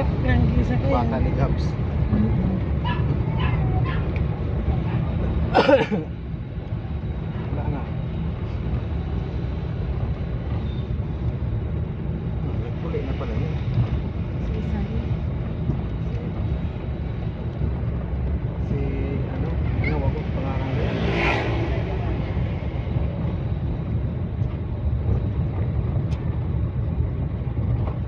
Cranky sa kaya. Bata ni Gabs. Wala na. Nagpuli na pala yun. Si ano? Ano ako pangalan na yan?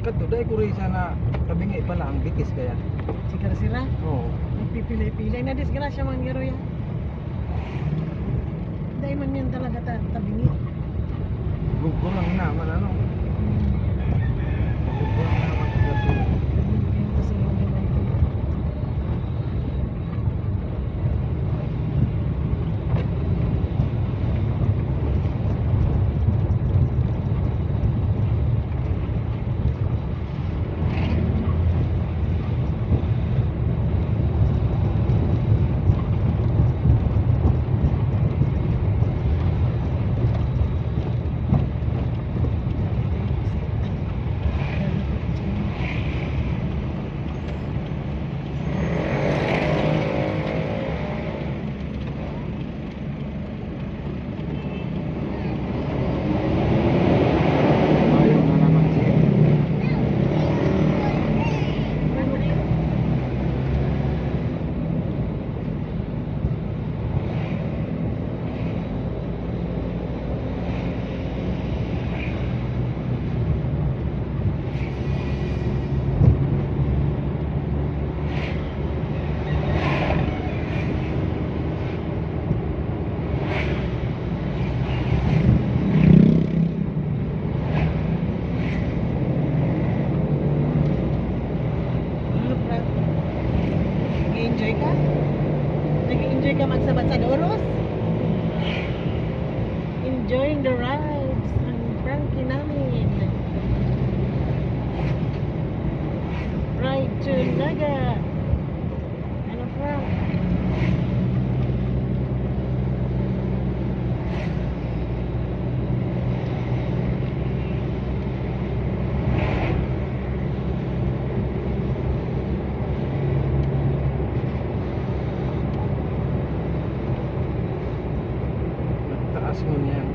Kadto dahil ko rin sana tabingi pala ang bikis kaya. Sigara sila. Oo. Nagpipilay-pilay na disgrasya mga gero yan. Dahil man yan talaga tabingi. Gugo lang naman ano. Gugo lang naman kadto. Yan kasi yung ginagawa. Ayaw na naman siya. Nag-enjoy ka? Nag-enjoy ka magsabat sa Doros? Enjoying the rides ang Frankie namin. Ride to Naga. Ano Frank? Nagtaas mo niyan.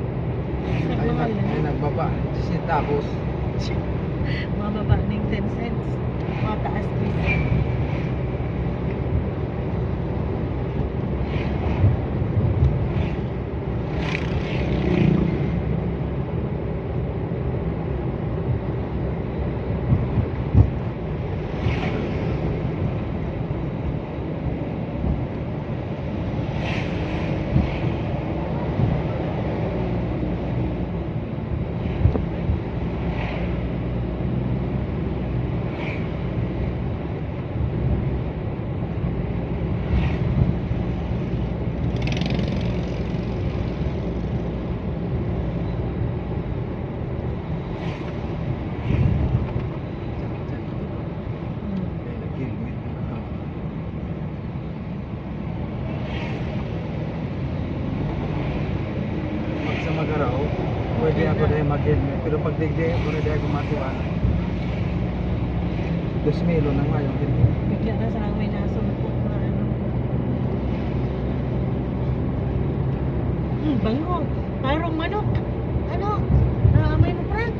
Nagmahal Ay yan. nagbaba. Tapos Mababa ng 10 cents. Mataas din. nag-helmet na. Pag sa Magaraw, pwede ako dahil mag-helmet. Pero pag digdi, pwede dahil gumatuan. 2,000 na nga yung helmet. Bigla na sa may nasumpok na ano. Bango. Parang manok. Ano? Naamoy mo, Frank?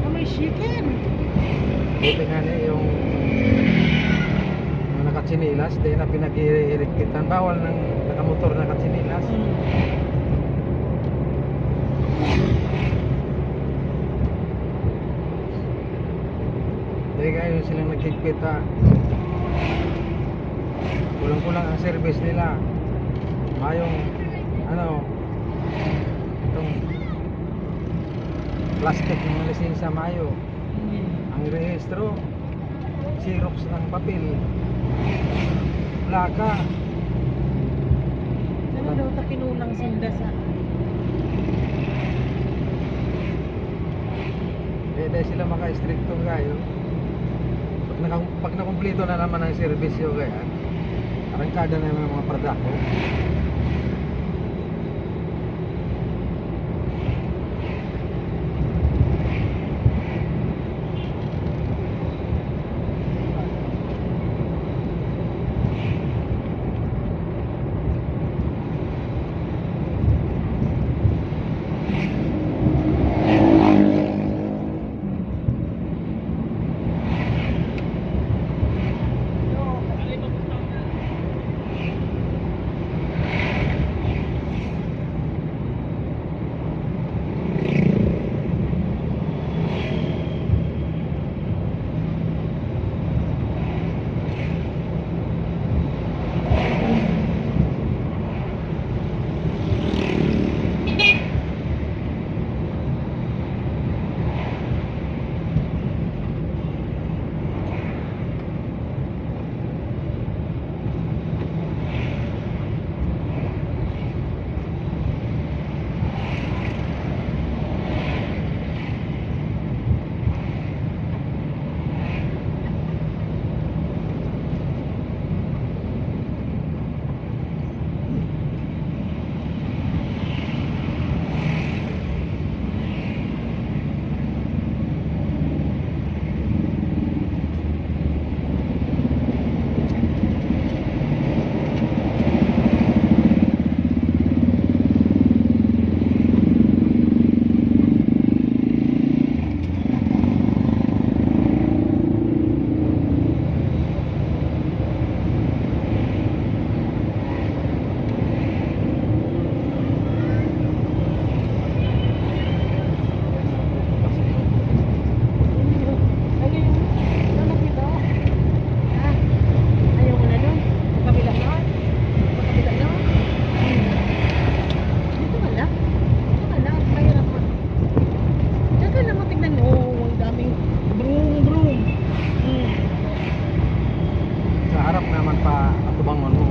Amoy chicken. Buti nga niya yung nakatsinilas, dahil na pinag-iirikpitan. Bawal ng nakamotor na nakatsinilas. Dahil ngayon silang nagkikpit ha. Kulang-kulang ang service nila. Mayong ano itong plastic ng lisensya mayo. Ang rehistro Xerox ng papel, plaka. Ano daw ta kinulang sinda sa Dahil sila maka-stricto kayo. Pag nakumpleto na naman ang serbisyo kaya arangkada na yung mga product. naman tignan mo. Oh, ang daming broom. Hmm. Sa harap naman pa atubangon mo.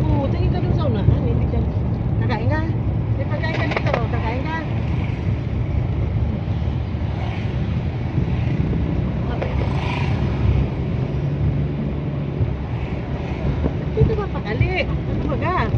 Oo, tingin ka dun sa unahan. Hindi ka. Kakain ka. May pagkain ka dito. Kakain ka. Dito ba pakali? Ano ba ga?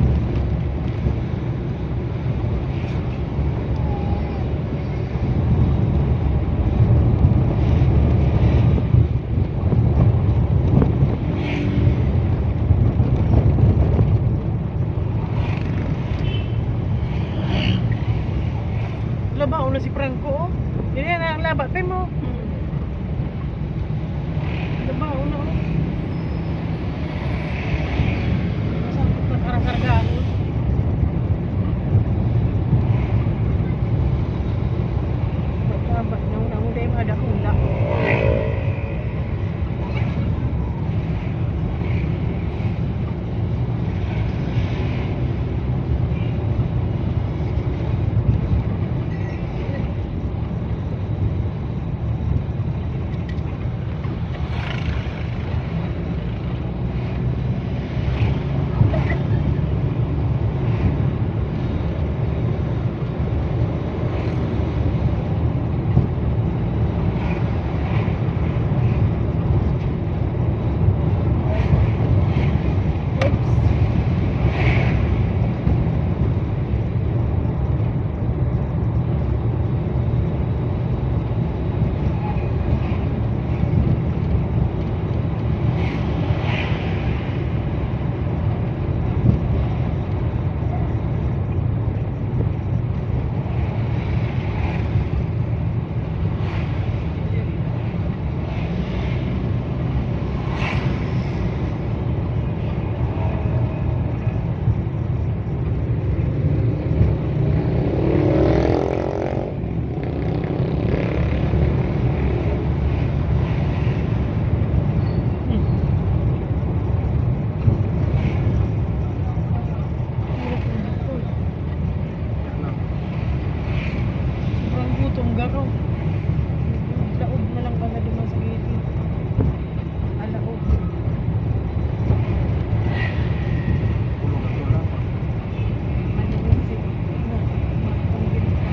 Labao na si Franco. Yan yan ang laba. Pay mo. Labao na. Masakot na karang-kargaan. Ba't nang day mo ada hula. Sobrang gutom garo. Daog na lang ba na duman sa gilid? Alaog. Tulog at tulog. Ano yung si matanggil pa.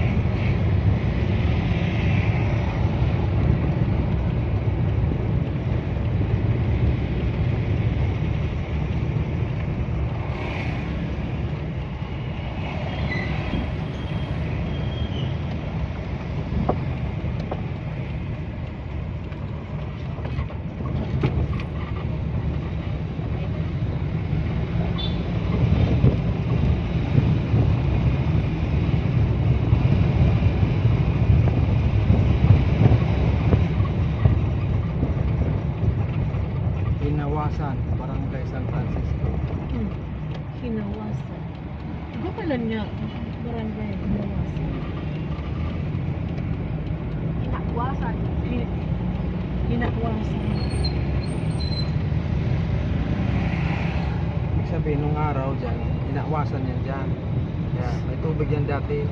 Hinawasan, Barangay San Francisco. Hinawasan. Iba pala niya. Barangay Hinawasan. Hinakwasan. Hinawasan. Ibig sabihin, nung araw dyan, hinawasan yan dyan. Kaya may tubig yan dati.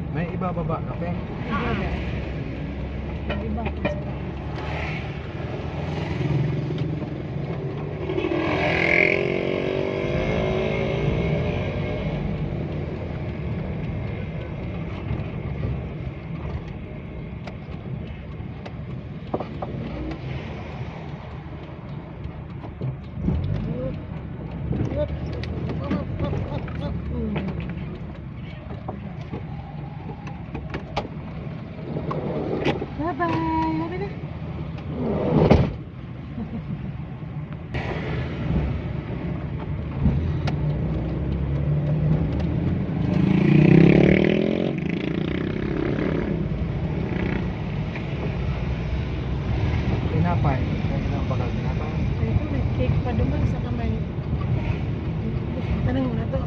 May ibababa ka, Peng. Iba sa taas. Bye-bye. Sabi na. Tinapay. Kaya na bakal tinapay. Ay, ito, may cake pa duman sa kamay. Tanong mo na to.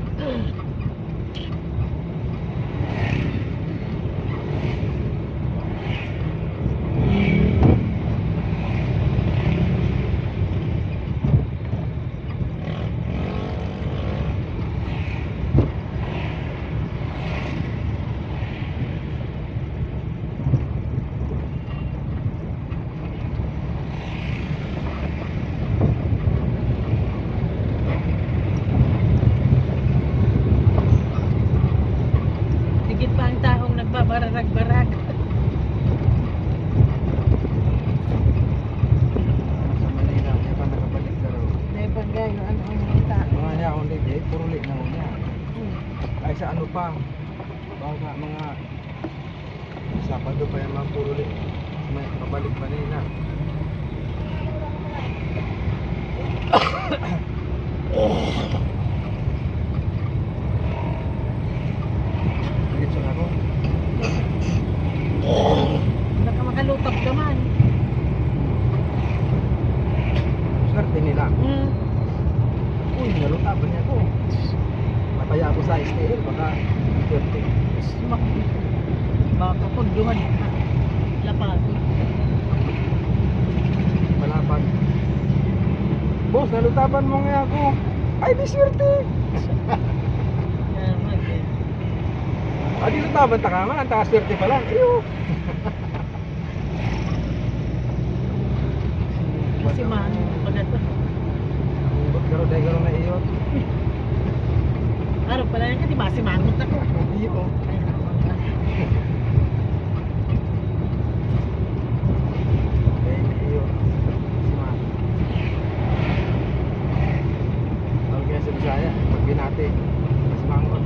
Higit pa ang taong nagbabarag-barag. Sa Manila, kaya pa nakabalik ka raw. Dahil pag gayo, ano ang mga tao. Mga niya, ulit eh, puro lit na niya. Hmm. Ay sa ano pa, baka mga Sabado pa yung mga puro lit. May pabalik Manila. Dito na ako. Baka makalutap naman. Swerte nila. Hmm. Uy, nalutaban niya ako. Mataya ako sa STL, baka swerte. Sumak. Baka pagduhan. Lapad. Palaban. Boss, nalutaban mo nga ako. Ay, di swerte. Yaman eh. Ah, di lutaban ta ka man, taka swerte pa lang. Iyo. Kasi man, pag ito. Ba't garo dahil garo na iyo? Araw pala yan ka, di ba? Si Mangot ako. Iyo. Ay, naman ka. Dahil na iyo. Siman. Tawag kaya sa Bisaya, pag binati. Mas mangot.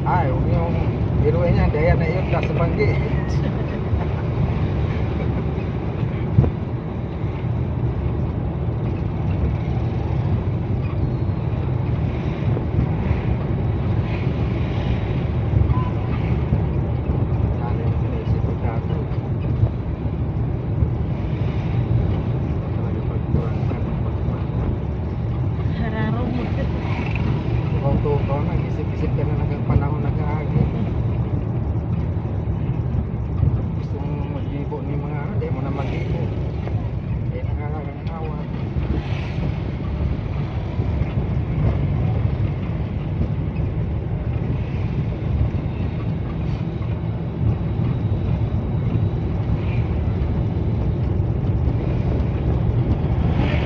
Ay, huwag yung biruin niya, dahil na iyo ka sa banggi. Sana yung sinisip ko dati. Talaga pagkurang ka ng pagkuhan. Hararaw mo. Ikaw to ka, nag-isip-isip ka na ng panahon nag-aagi. Gusto mong mag-ibo ni mga ano, di mo na mag-ibo. Eh, nakakakawa.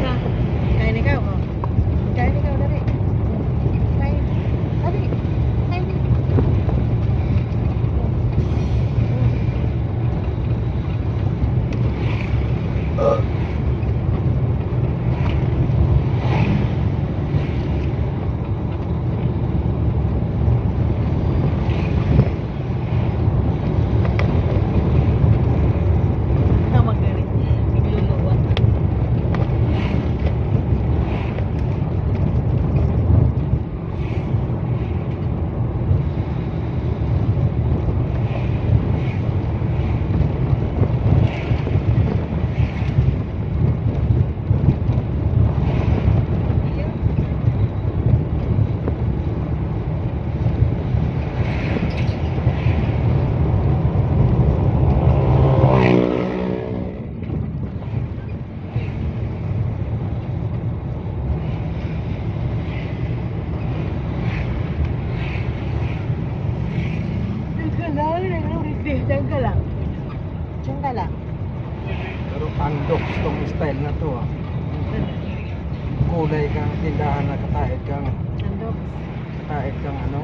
Ha? Kain ikaw, oh. Kain ikaw, dali. Kain. Dali. Kain. Tawag na rin. Nagluluwa. Diyan ka lang. Diyan ka lang. Pero andok tong style na to ah. Kulay kang tindahan na katahid kang Nandok. ano?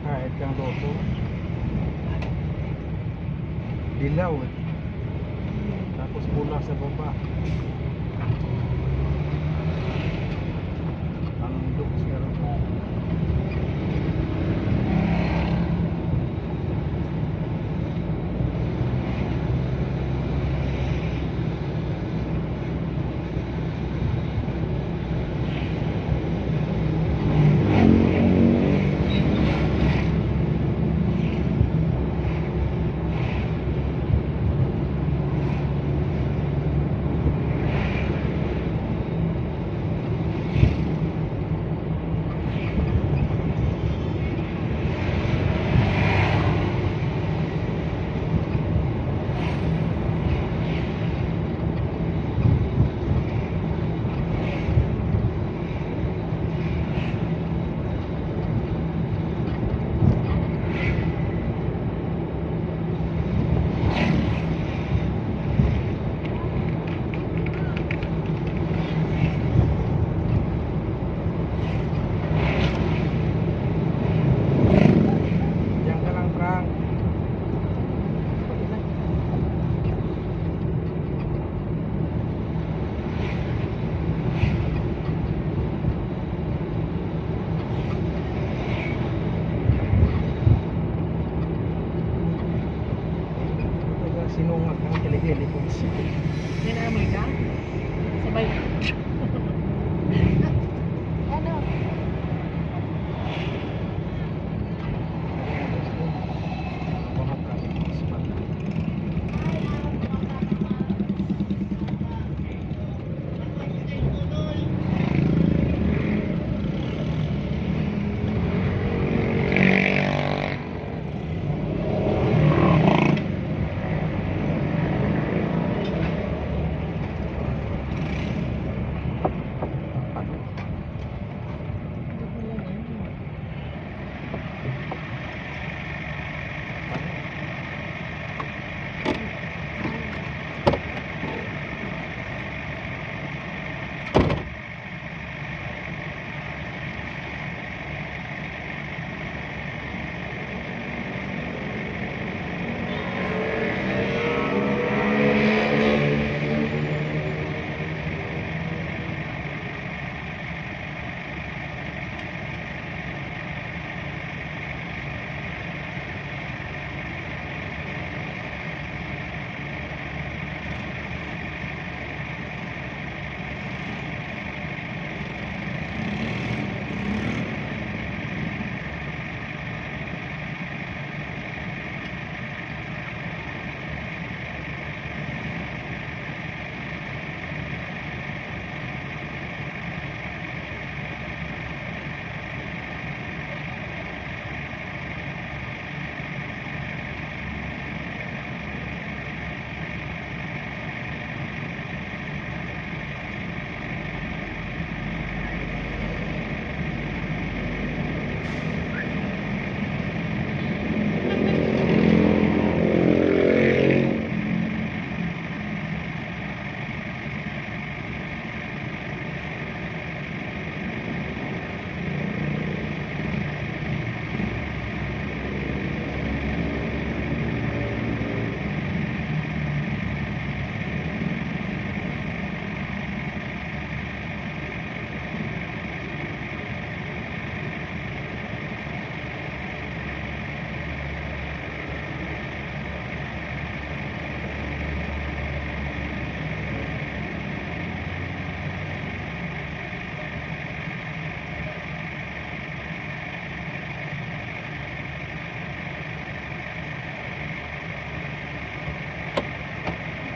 Kahit kang loto. Dilaw eh. Tapos pula sa baba. Andok siya rin. kilikili ko. Ninamoy ka? Sabay. Ano?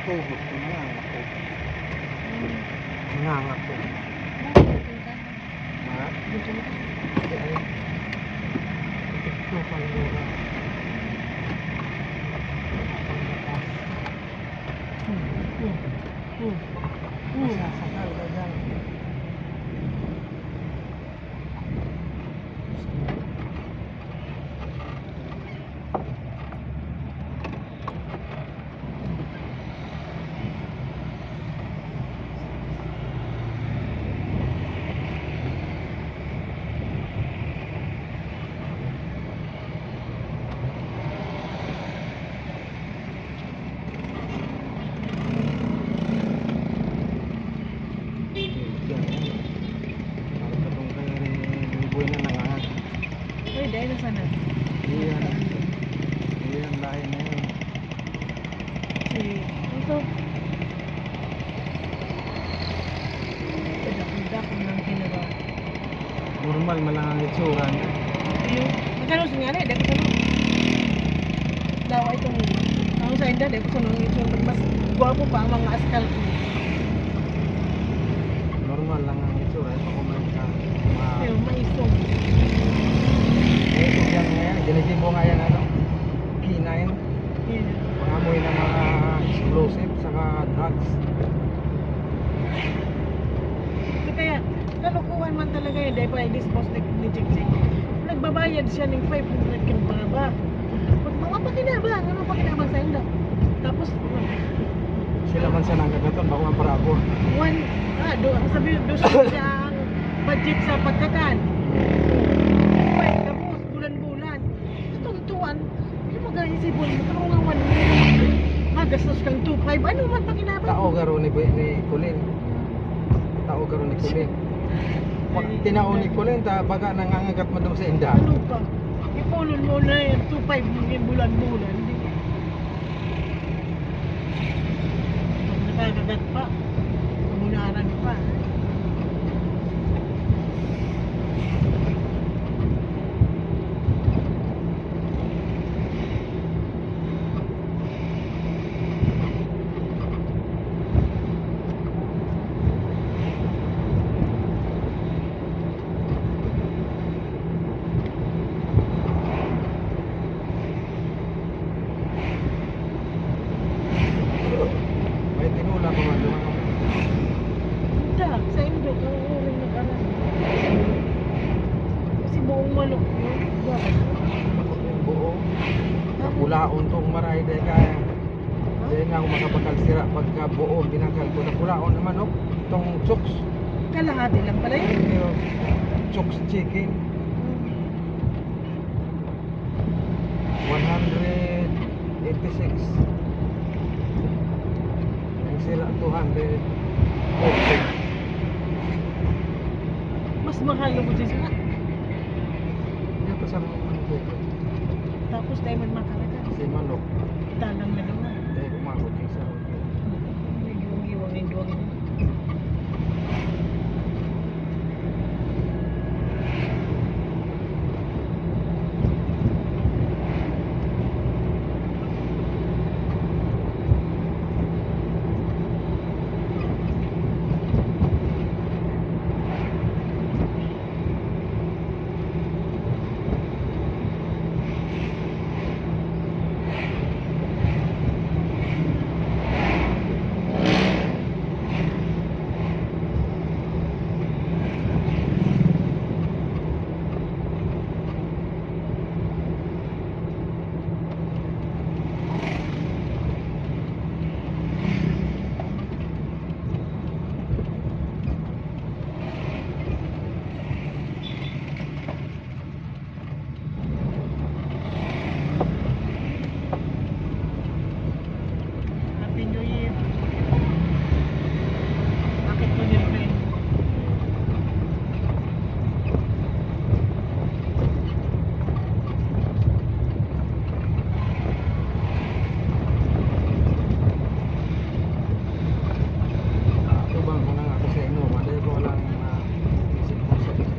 Tuhod ko na ako. Nangangak ko. Ha? Ito pala mura. Masasakal ka dyan. Dahil na sana. Iyan lahi na yun. Ito. Dadak ng ginawa. Normal malang ang itsura niya. Yung, magkano sa nga rin, dahil ko sa dawa itong, ako sa inda, dahil ko sa nung itsura, mas guwapo pa ang mga askal ko. Normal lang ang itsura. Ito kumain ka. Yung maisong. Ito yan ngayon. Ginisibo nga yan ano. K9. Pangamoy ng mga explosive saka drugs. So kaya, nalukuhan man talaga yun dahil pa i-dispose ni Chick-Chick. Nagbabayad siya ng 500 kin pa ba? Mga pakinabang, ano pakinabang sa inda? Tapos, Sila man sa nangagaton, bako ang parabo. sabi doon siya ang budget sa pagkakan. Tapos, bulan-bulan. Tutuan, yung mag-aisipon mo, ako nga 1 million. Magastos kang 2.5. Ano man pakinabang? Tao garo ni Colin. Tao garo ni Colin. Pag tinao ni Colin, baga nangangagat mo daw sa inda. Ano pa? Ipulon mo na yan, 2.5 yung bulan-bulan. Hindi. Pag nakakagat pa, umunaran pa. May tinula pa man doon. Hindi, sa Indo, ang uring nag-aral. Kasi buong manok yun. Bakit? Buo. Napulaon tong maray dahil kaya. Dahil nga ako makapakalsira pagka buo, binangkal ko. Napulaon naman no? Itong chooks. Kalahati lang pala yun. Yung chooks chicken. 186. Ang sila 200. Mas mahal mo dyan sila. Yan pa sa mga manok. Tapos tayo man makalaga. Si manok. Tanang na naman. Dahil umakot yung sa May giwang-giwang. Happy New Year. Bakit mo niyo rin? Tubang ko na nga ako sa inyo. Dahil ko walang isip ko sa dahil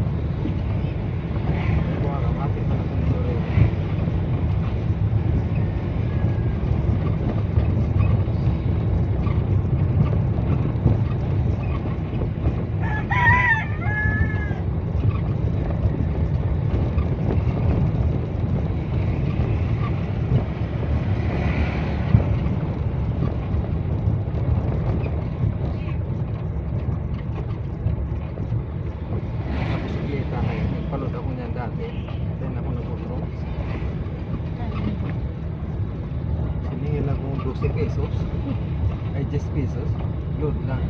ko aram. Hapit na ako nito rin. Bisikleta kayo. Nagpalod ako niyan dati. Then ako nagputro. Siningil ako 12 pesos. Ay 10 pesos. Load lang.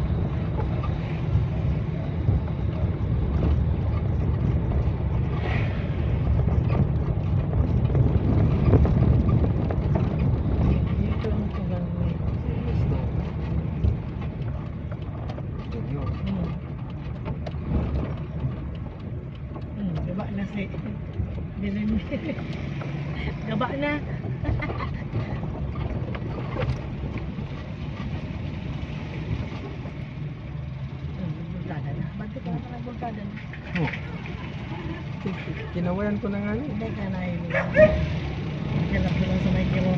Dito ang tugang mo. Gusto. Junior. Gaba na si Dilim. Gaba na. Bulkada na. Ba't ka na bulkada na? Oh. Kinawayan ko na nga ni. Hindi ka na yun. Galap ko lang sa may kimo.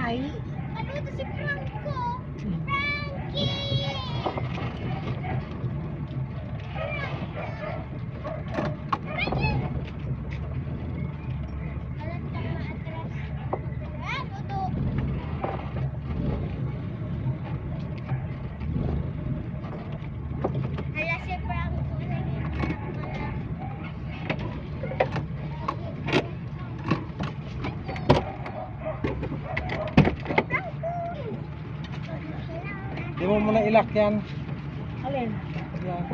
Hi. Ano ito si Franco? Frankie! mo muna ilak yan. Alin? Yan.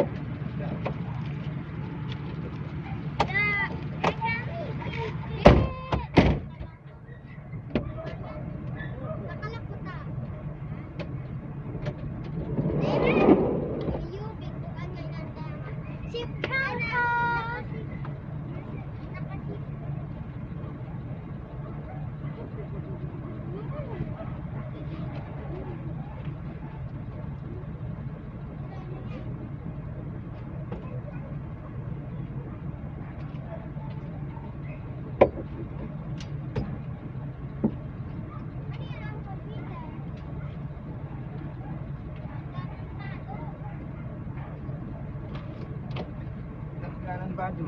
Kanan baju.